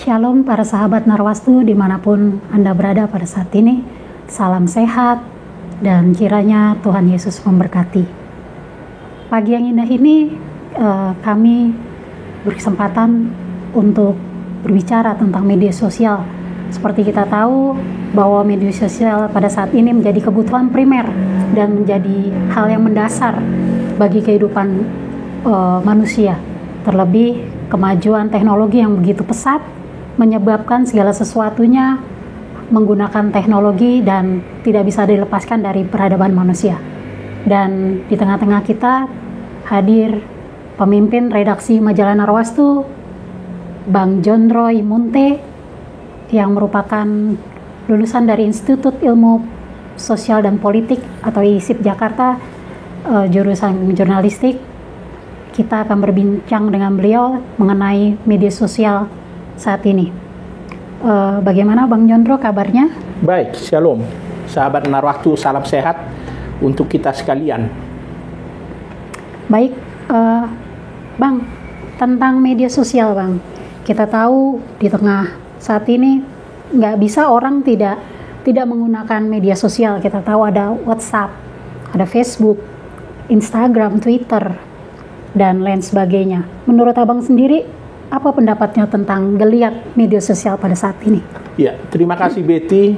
Shalom para sahabat Narwastu dimanapun Anda berada pada saat ini. Salam sehat dan kiranya Tuhan Yesus memberkati. Pagi yang indah ini kami berkesempatan untuk berbicara tentang media sosial. Seperti kita tahu bahwa media sosial pada saat ini menjadi kebutuhan primer dan menjadi hal yang mendasar bagi kehidupan manusia. Terlebih kemajuan teknologi yang begitu pesat menyebabkan segala sesuatunya menggunakan teknologi dan tidak bisa dilepaskan dari peradaban manusia. Dan di tengah-tengah kita hadir pemimpin redaksi majalah Narwastu, Bang John Roy Munte, yang merupakan lulusan dari Institut Ilmu Sosial dan Politik atau ISIP Jakarta, jurusan jurnalistik. Kita akan berbincang dengan beliau mengenai media sosial saat ini. Bagaimana Bang Jondro kabarnya? Baik, shalom. Sahabat Narwastu, salam sehat untuk kita sekalian. Baik, Bang, tentang media sosial Bang. Kita tahu di tengah saat ini nggak bisa orang tidak menggunakan media sosial. Kita tahu ada WhatsApp, ada Facebook, Instagram, Twitter, dan lain sebagainya. Menurut Abang sendiri, apa pendapatnya tentang geliat media sosial pada saat ini? Ya, terima kasih Betty.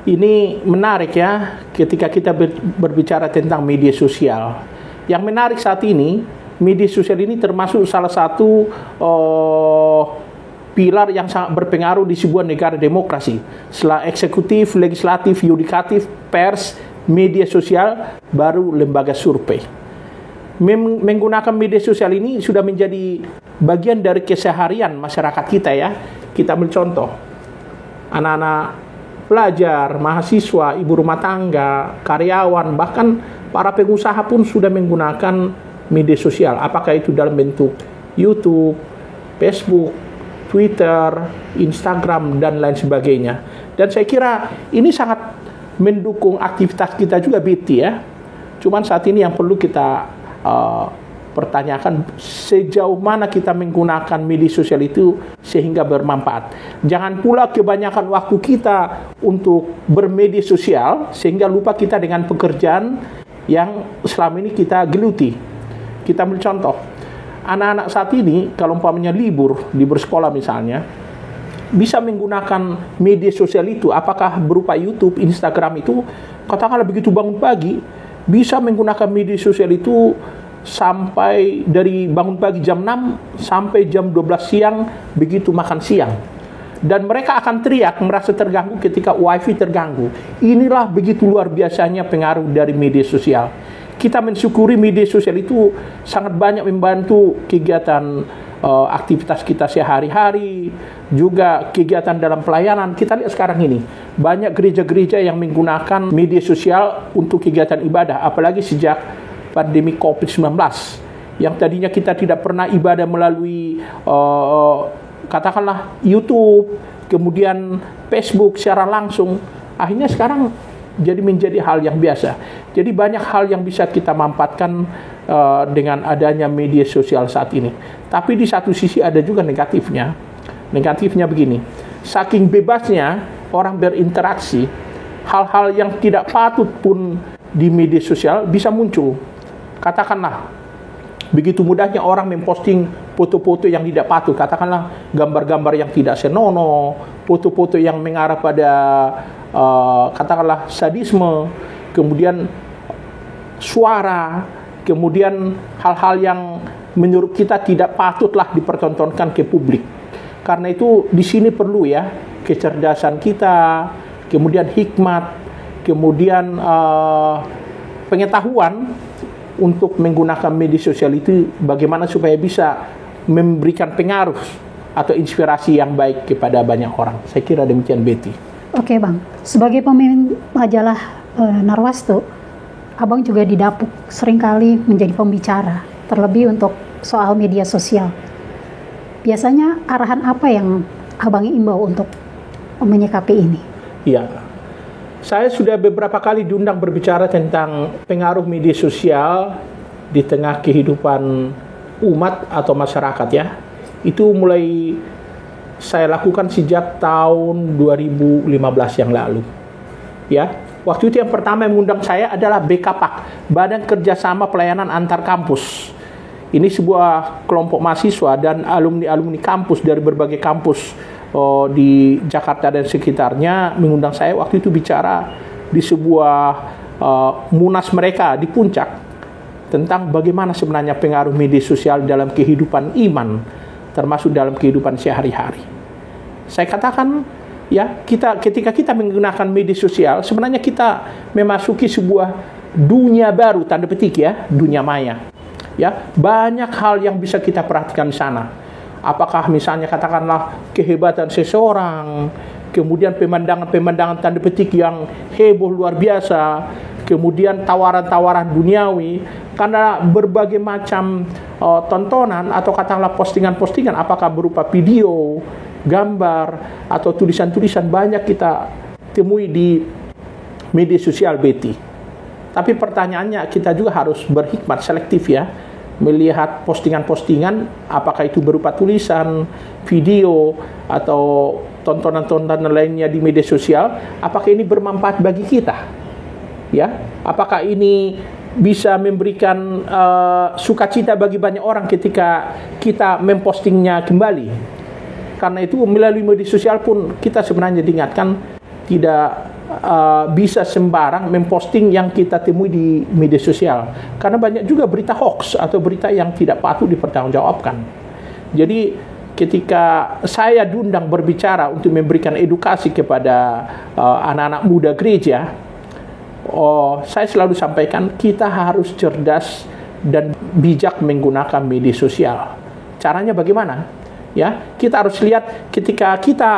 Ini menarik ya ketika kita berbicara tentang media sosial. Yang menarik saat ini, media sosial ini termasuk salah satu pilar yang sangat berpengaruh di sebuah negara demokrasi. Setelah eksekutif, legislatif, yudikatif, pers, media sosial, baru lembaga survei. Menggunakan media sosial ini sudah menjadi bagian dari keseharian masyarakat kita ya. Kita ambil contoh, anak-anak pelajar, mahasiswa, ibu rumah tangga, karyawan, bahkan para pengusaha pun sudah menggunakan media sosial. Apakah itu dalam bentuk YouTube, Facebook, Twitter, Instagram, dan lain sebagainya. Dan saya kira ini sangat mendukung aktivitas kita juga Betty ya. Cuman saat ini yang perlu kita pertanyakan sejauh mana kita menggunakan media sosial itu sehingga bermanfaat. Jangan pula kebanyakan waktu kita untuk bermedia sosial sehingga lupa kita dengan pekerjaan yang selama ini kita geluti. Kita ambil contoh, anak-anak saat ini kalau umpamanya libur sekolah misalnya, bisa menggunakan media sosial itu, apakah berupa YouTube, Instagram itu, katakanlah begitu bangun pagi, bisa menggunakan media sosial itu sampai dari bangun pagi jam 6 sampai jam 12 siang begitu makan siang. Dan mereka akan teriak, merasa terganggu ketika wifi terganggu. Inilah begitu luar biasanya pengaruh dari media sosial. Kita mensyukuri media sosial itu sangat banyak membantu kegiatan aktivitas kita sehari-hari, juga kegiatan dalam pelayanan. Kita lihat sekarang ini, banyak gereja-gereja yang menggunakan media sosial untuk kegiatan ibadah, apalagi sejak pandemi COVID-19, yang tadinya kita tidak pernah ibadah melalui katakanlah YouTube, kemudian Facebook secara langsung, akhirnya sekarang menjadi hal yang biasa. Jadi banyak hal yang bisa kita manfaatkan dengan adanya media sosial saat ini. Tapi di satu sisi ada juga negatifnya. Negatifnya begini, saking bebasnya orang berinteraksi, hal-hal yang tidak patut pun di media sosial bisa muncul. Katakanlah, begitu mudahnya orang memposting foto-foto yang tidak patut, katakanlah gambar-gambar yang tidak senonoh, foto-foto yang mengarah pada katakanlah sadisme, kemudian suara, kemudian hal-hal yang menurut kita tidak patutlah dipertontonkan ke publik. Karena itu di sini perlu ya kecerdasan kita, kemudian hikmat, kemudian pengetahuan untuk menggunakan media sosial itu bagaimana supaya bisa memberikan pengaruh atau inspirasi yang baik kepada banyak orang. Saya kira demikian Betty. Oke Bang, sebagai pemimpin majalah Narwastu, Abang juga didapuk seringkali menjadi pembicara, terlebih untuk soal media sosial. Biasanya arahan apa yang Abang imbau untuk menyikapi ini? Iya, saya sudah beberapa kali diundang berbicara tentang pengaruh media sosial di tengah kehidupan umat atau masyarakat ya. Itu mulai saya lakukan sejak tahun 2015 yang lalu. Ya, waktu itu yang pertama yang mengundang saya adalah BKPAK, Badan Kerjasama Pelayanan Antar Kampus. Ini sebuah kelompok mahasiswa dan alumni-alumni kampus dari berbagai kampus di Jakarta dan sekitarnya mengundang saya waktu itu bicara di sebuah munas mereka di Puncak tentang bagaimana sebenarnya pengaruh media sosial dalam kehidupan iman, termasuk dalam kehidupan sehari-hari. Saya katakan, ya, ketika kita menggunakan media sosial, sebenarnya kita memasuki sebuah dunia baru, tanda petik ya, dunia maya. Ya, banyak hal yang bisa kita perhatikan di sana. Apakah misalnya katakanlah kehebatan seseorang, kemudian pemandangan-pemandangan tanda petik yang heboh luar biasa, kemudian tawaran-tawaran duniawi, karena berbagai macam tontonan atau katakanlah postingan-postingan, apakah berupa video, gambar, atau tulisan-tulisan banyak kita temui di media sosial Betty. Tapi pertanyaannya kita juga harus berhikmat selektif ya, melihat postingan-postingan apakah itu berupa tulisan, video, atau tontonan-tontonan lainnya di media sosial, apakah ini bermanfaat bagi kita? Ya, apakah ini bisa memberikan sukacita bagi banyak orang ketika kita mempostingnya kembali? Karena itu melalui media sosial pun kita sebenarnya diingatkan tidak bisa sembarang memposting yang kita temui di media sosial. Karena banyak juga berita hoax atau berita yang tidak patut dipertanggungjawabkan. Jadi ketika saya diundang berbicara untuk memberikan edukasi kepada anak-anak muda gereja, saya selalu sampaikan kita harus cerdas dan bijak menggunakan media sosial. Caranya bagaimana? Ya, kita harus lihat ketika kita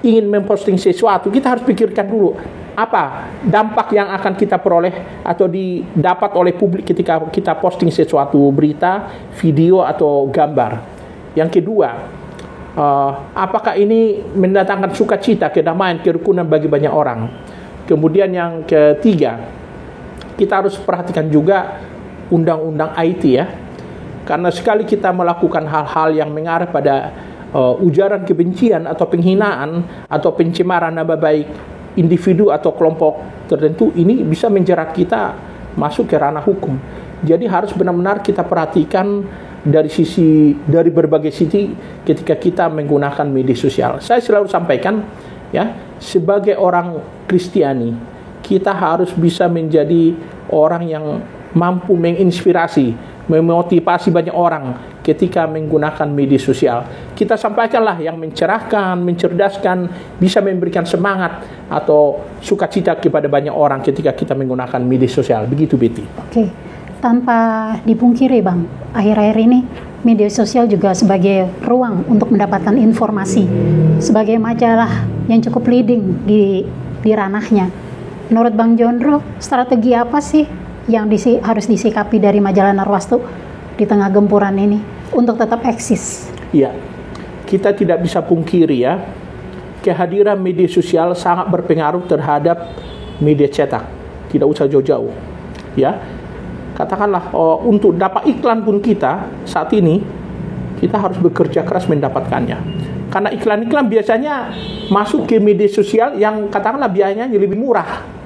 ingin memposting sesuatu, kita harus pikirkan dulu apa dampak yang akan kita peroleh atau didapat oleh publik ketika kita posting sesuatu berita, video atau gambar. Yang kedua, apakah ini mendatangkan sukacita, kedamaian, kerukunan bagi banyak orang. Kemudian yang ketiga, kita harus perhatikan juga undang-undang IT ya. Karena sekali kita melakukan hal-hal yang mengarah pada ujaran kebencian atau penghinaan atau pencemaran nama baik individu atau kelompok tertentu, ini bisa menjerat kita masuk ke ranah hukum. Jadi harus benar-benar kita perhatikan dari berbagai sisi ketika kita menggunakan media sosial. Saya selalu sampaikan ya, sebagai orang Kristiani, kita harus bisa menjadi orang yang mampu menginspirasi, memotivasi banyak orang ketika menggunakan media sosial. Kita sampaikanlah yang mencerahkan, mencerdaskan, bisa memberikan semangat atau sukacita kepada banyak orang ketika kita menggunakan media sosial. Begitu, Betty. Oke, tanpa dipungkiri Bang, akhir-akhir ini media sosial juga sebagai ruang untuk mendapatkan informasi, sebagai majalah yang cukup leading di ranahnya. Menurut Bang Jondro, strategi apa sih yang harus disikapi dari majalah Narwastu di tengah gempuran ini untuk tetap eksis? Iya, kita tidak bisa pungkiri ya, kehadiran media sosial sangat berpengaruh terhadap media cetak. Tidak usah jauh-jauh. Ya, katakanlah untuk dapat iklan pun kita saat ini kita harus bekerja keras mendapatkannya. Karena iklan-iklan biasanya masuk ke media sosial yang katakanlah biayanya lebih murah.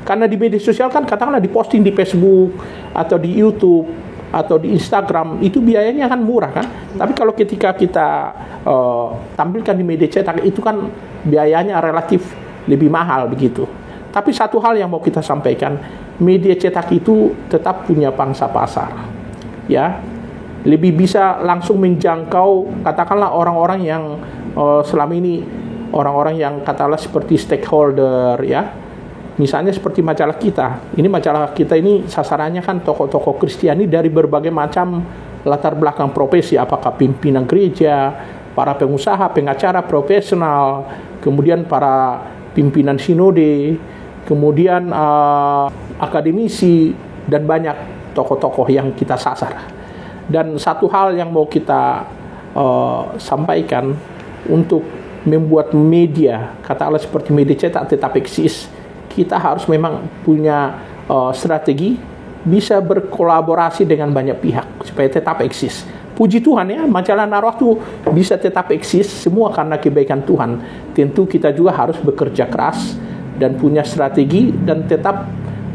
Karena di media sosial kan katakanlah diposting di Facebook atau di YouTube atau di Instagram, itu biayanya kan murah kan. Tapi kalau ketika kita tampilkan di media cetak, itu kan biayanya relatif lebih mahal begitu. Tapi satu hal yang mau kita sampaikan, media cetak itu tetap punya pangsa pasar. Ya, lebih bisa langsung menjangkau katakanlah orang-orang yang selama ini orang-orang yang katakanlah seperti stakeholder ya. Misalnya seperti majalah kita. Ini majalah kita ini sasarannya kan tokoh-tokoh Kristiani dari berbagai macam latar belakang profesi, apakah pimpinan gereja, para pengusaha, pengacara profesional, kemudian para pimpinan sinode, kemudian akademisi, dan banyak tokoh-tokoh yang kita sasar. Dan satu hal yang mau kita sampaikan, untuk membuat media, katakanlah seperti media cetak tetap eksis, kita harus memang punya strategi, bisa berkolaborasi dengan banyak pihak supaya tetap eksis. puji Tuhan ya, majalah Narwaktu bisa tetap eksis semua karena kebaikan Tuhan. Tentu kita juga harus bekerja keras dan punya strategi dan tetap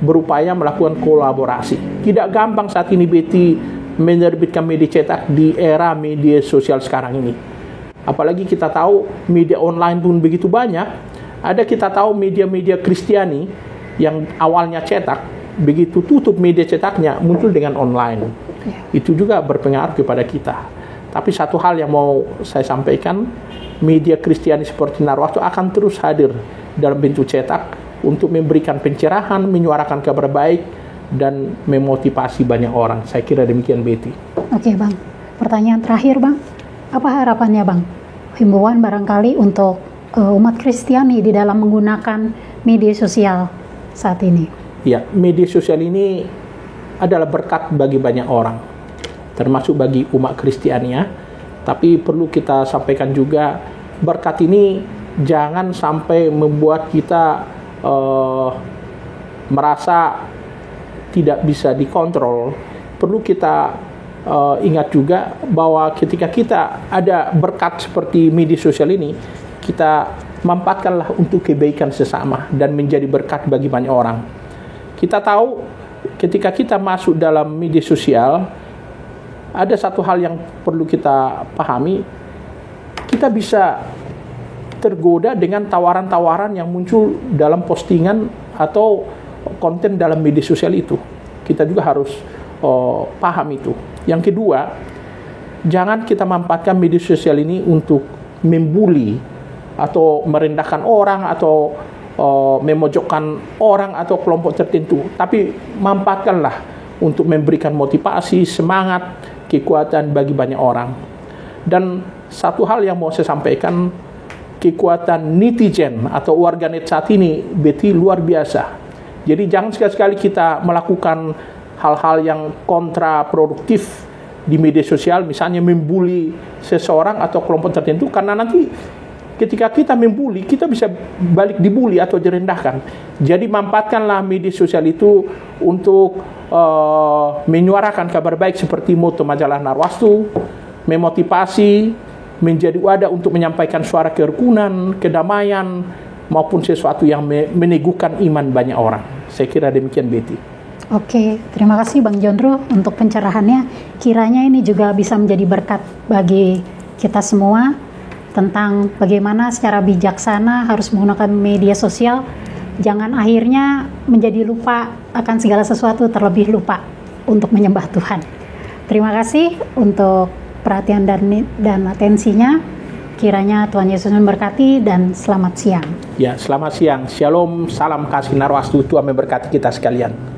berupaya melakukan kolaborasi. Tidak gampang saat ini Betty menerbitkan media cetak di era media sosial sekarang ini. Apalagi kita tahu media online pun begitu banyak. Ada kita tahu media-media Kristiani yang awalnya cetak, begitu tutup media cetaknya muncul dengan online. Itu juga berpengaruh kepada kita. Tapi satu hal yang mau saya sampaikan, media Kristiani seperti Narwaktu akan terus hadir dalam bentuk cetak untuk memberikan pencerahan, menyuarakan kabar baik, dan memotivasi banyak orang. Saya kira demikian Betty. Oke Bang, pertanyaan terakhir Bang, apa harapannya Bang? Himbauan barangkali untuk umat Kristiani di dalam menggunakan media sosial saat ini. Ya, media sosial ini adalah berkat bagi banyak orang, termasuk bagi umat Kristiani ya. Tapi perlu kita sampaikan juga, berkat ini jangan sampai membuat kita merasa tidak bisa dikontrol. Perlu kita ingat juga bahwa ketika kita ada berkat seperti media sosial ini, kita manfaatkanlah untuk kebaikan sesama dan menjadi berkat bagi banyak orang. Kita tahu ketika kita masuk dalam media sosial, ada satu hal yang perlu kita pahami, kita bisa tergoda dengan tawaran-tawaran yang muncul dalam postingan atau konten dalam media sosial itu. Kita juga harus paham itu. Yang kedua, jangan kita manfaatkan media sosial ini untuk membuli atau merendahkan orang atau memojokkan orang atau kelompok tertentu. Tapi manfaatkanlah untuk memberikan motivasi, semangat, kekuatan bagi banyak orang. Dan satu hal yang mau saya sampaikan, kekuatan netizen atau warganet saat ini Betty luar biasa. Jadi jangan sekali-sekali kita melakukan hal-hal yang kontraproduktif di media sosial, misalnya membuli seseorang atau kelompok tertentu, karena nanti ketika kita membuli, kita bisa balik dibuli atau direndahkan. Jadi manfaatkanlah media sosial itu untuk menyuarakan kabar baik seperti moto majalah Narwaktu, memotivasi, menjadi wadah untuk menyampaikan suara kerukunan, kedamaian, maupun sesuatu yang meneguhkan iman banyak orang. Saya kira demikian Betty. Oke, terima kasih Bang Jondro untuk pencerahannya. Kiranya ini juga bisa menjadi berkat bagi kita semua tentang bagaimana secara bijaksana harus menggunakan media sosial. Jangan akhirnya menjadi lupa akan segala sesuatu, terlebih lupa untuk menyembah Tuhan. Terima kasih untuk perhatian dan atensinya. Kiranya Tuhan Yesus memberkati dan selamat siang. Ya, selamat siang. Shalom, salam kasih Narwaktu. Tuhan memberkati kita sekalian.